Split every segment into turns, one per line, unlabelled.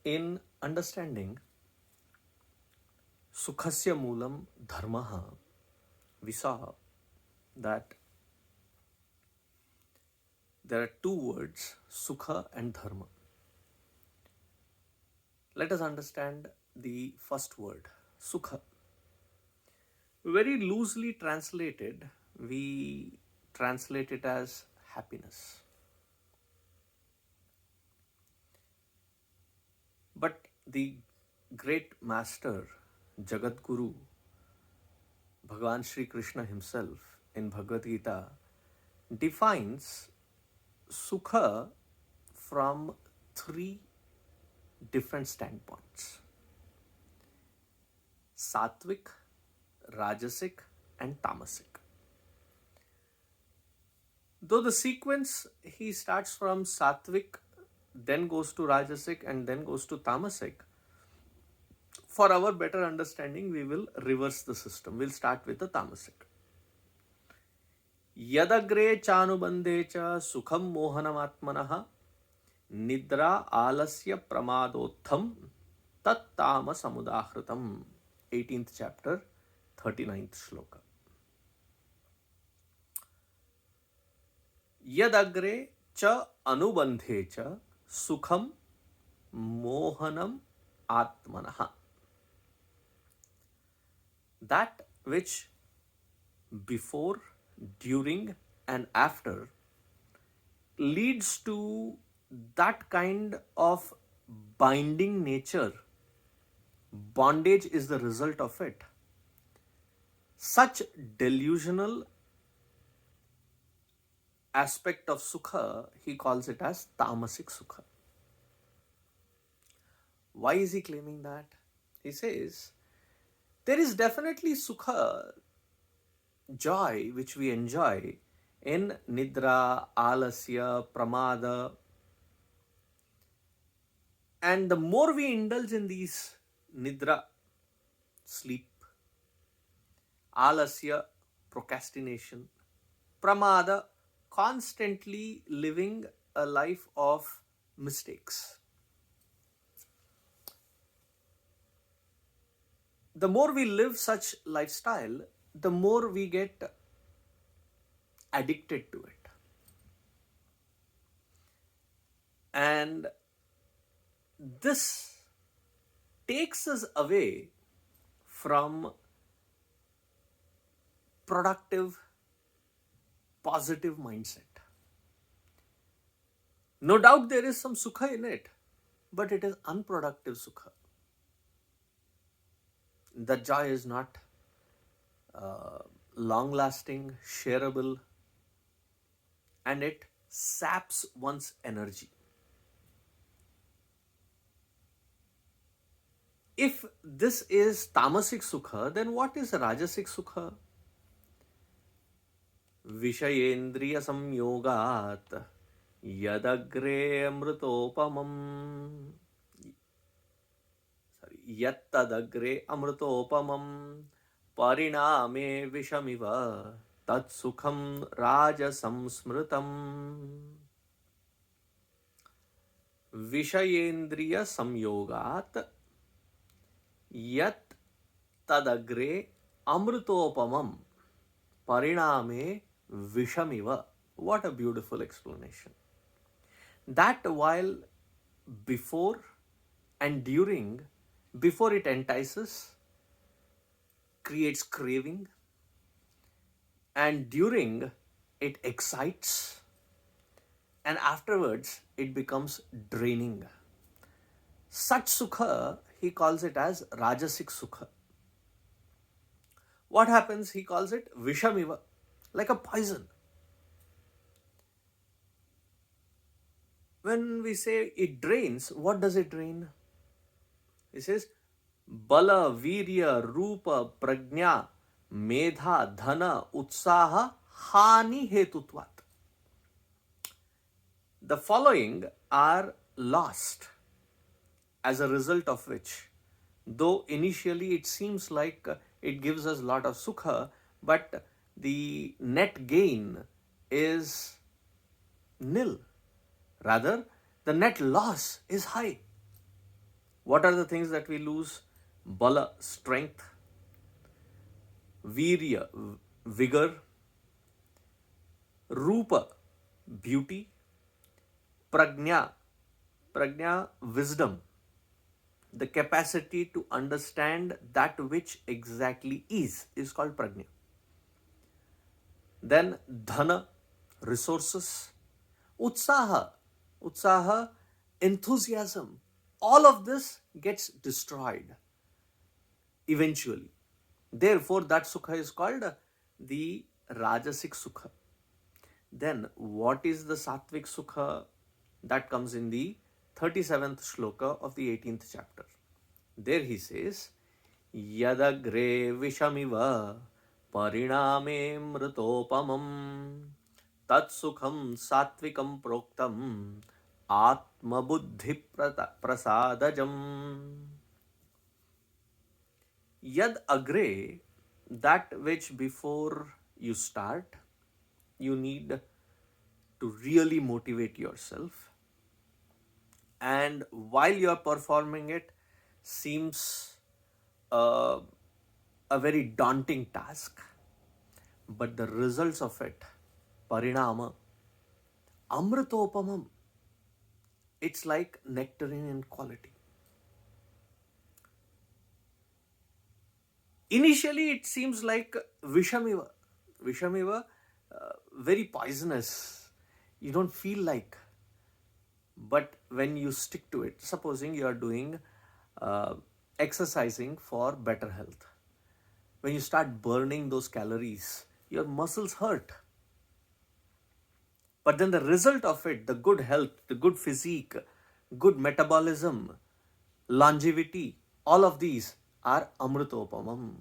In understanding Sukhasya Moolam Dharmaha, we saw that there are two words, Sukha and Dharma. Let us understand the first word, Sukha. Very loosely translated, we translate it as happiness. But the great master, Jagat Guru, Bhagavan Sri Krishna himself in Bhagavad Gita defines Sukha from three different standpoints: Sattvic, Rajasic, and Tamasic. Though the sequence, he starts from Sattvic, then goes to Rajasic, and then goes to Tamasic, for our better understanding, we will reverse the system. We'll start with the Tamasic. Yadagre chanubandhe cha sukham mohanamatmanaha nidra alasya pramadotham tat tamasamudahritam. 18th chapter, 39th shloka. Yadagre cha anubandhe cha sukham mohanam atmanaha. That which before, during, and after leads to that kind of binding nature. Bondage is the result of it. Such delusional aspect of Sukha, he calls it as Tamasic Sukha. Why is he claiming that? He says, there is definitely Sukha, joy, which we enjoy in Nidra, Alasya, Pramada. And the more we indulge in these Nidra, sleep, Alasya, procrastination, Pramada, constantly living a life of mistakes. The more we live such lifestyle, the more we get addicted to it. And this takes us away from productive, positive mindset. No doubt there is some Sukha in it, but it is unproductive Sukha. The joy is not long-lasting, shareable, and it saps one's energy. If this is Tamasic Sukha, then what is Rajasic Sukha? Vishayendriya samyogat yadagre amritopamam. Yattadagre amritopamam pariname vishamiva tat sukham rajasam smritam. Vishayendriya samyogat yat tadagre amritopamam pariname vishamiva. What a beautiful explanation. That while before and during, before it entices, creates craving, and during it excites, and afterwards it becomes draining. Such Sukha, he calls it as Rajasic Sukha. What happens? He calls it Vishamiva, like a poison. When we say it drains, what does it drain? He says, Bala, Virya, Rupa, Prajna, Medha, Dhana, Utsaha, Hani Hetutvat. The following are lost, as a result of which, though initially it seems like it gives us a lot of Sukha, but the net gain is nil. Rather, the net loss is high. What are the things that we lose? Bala, strength; virya, vigor; rupa, beauty; prajna, wisdom, the capacity to understand that which exactly is called prajna. Then dhana, resources; utsaha, enthusiasm. All of this gets destroyed eventually. Therefore, that sukha is called the rajasic sukha. Then, what is the sattvic sukha? That comes in the 37th shloka of the 18th chapter. There he says, Yadagre vishamiva pariname mritopamam tat sukham sattvikam proktam atma buddhi prasadajam. Yad agre, that which before you start, you need to really motivate yourself, and while you are performing it, seems uh, a very daunting task, but the results of it, parinama, amritopamam, it's like nectarine in quality. Initially, it seems like vishamiva, very poisonous. You don't feel like, but when you stick to it, supposing you are doing exercising for better health, when you start burning those calories, your muscles hurt. But then the result of it, the good health, the good physique, good metabolism, longevity, all of these are amritopamam,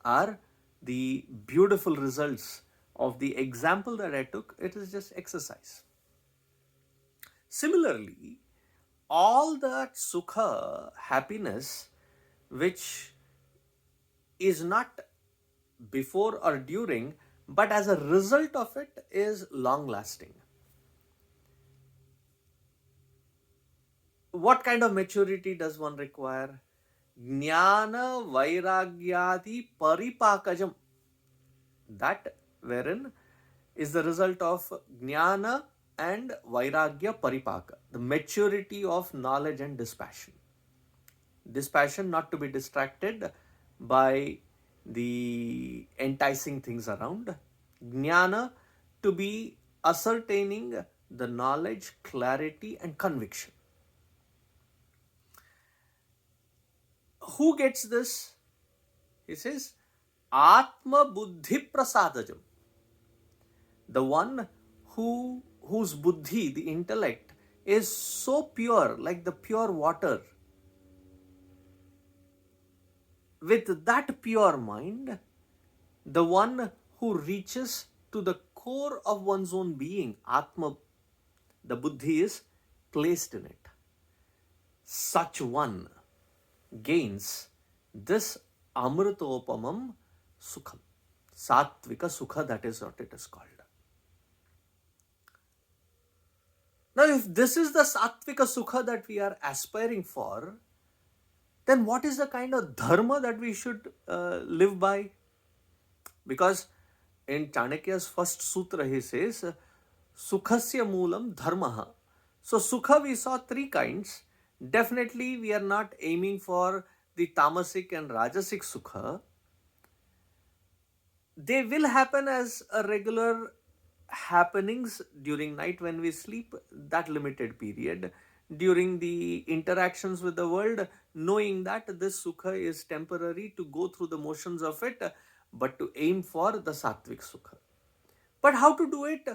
are the beautiful results of the example that I took. It is just exercise. Similarly, all that sukha, happiness, which is not before or during, but as a result of it, is long lasting. What kind of maturity does one require? Jnana vairagyadi paripakajam. That wherein is the result of jnana and vairagya paripaka, the maturity of knowledge and dispassion. Dispassion, not to be distracted by the enticing things around. Jnana, to be ascertaining the knowledge, clarity, and conviction. Who gets this? He says, Atma Buddhi Prasadajam. The one whose buddhi, the intellect, is so pure, like the pure water. With that pure mind, the one who reaches to the core of one's own being, Atma, the buddhi is placed in it. Such one gains this amritopamam sukham, sattvika sukha, that is what it is called. Now, if this is the sattvika sukha that we are aspiring for, then what is the kind of dharma that we should live by? Because in Chanakya's first sutra, he says, Sukhasya moolam dharmaha. So, sukha we saw three kinds. Definitely, we are not aiming for the tamasic and rajasic sukha. They will happen as a regular happenings during night when we sleep, that limited period. During the interactions with the world, knowing that this sukha is temporary, to go through the motions of it, but to aim for the sattvic sukha. But how to do it?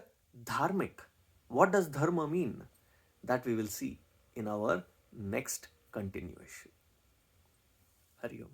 Dharmic. What does dharma mean? That we will see in our next continuation. Hari Om.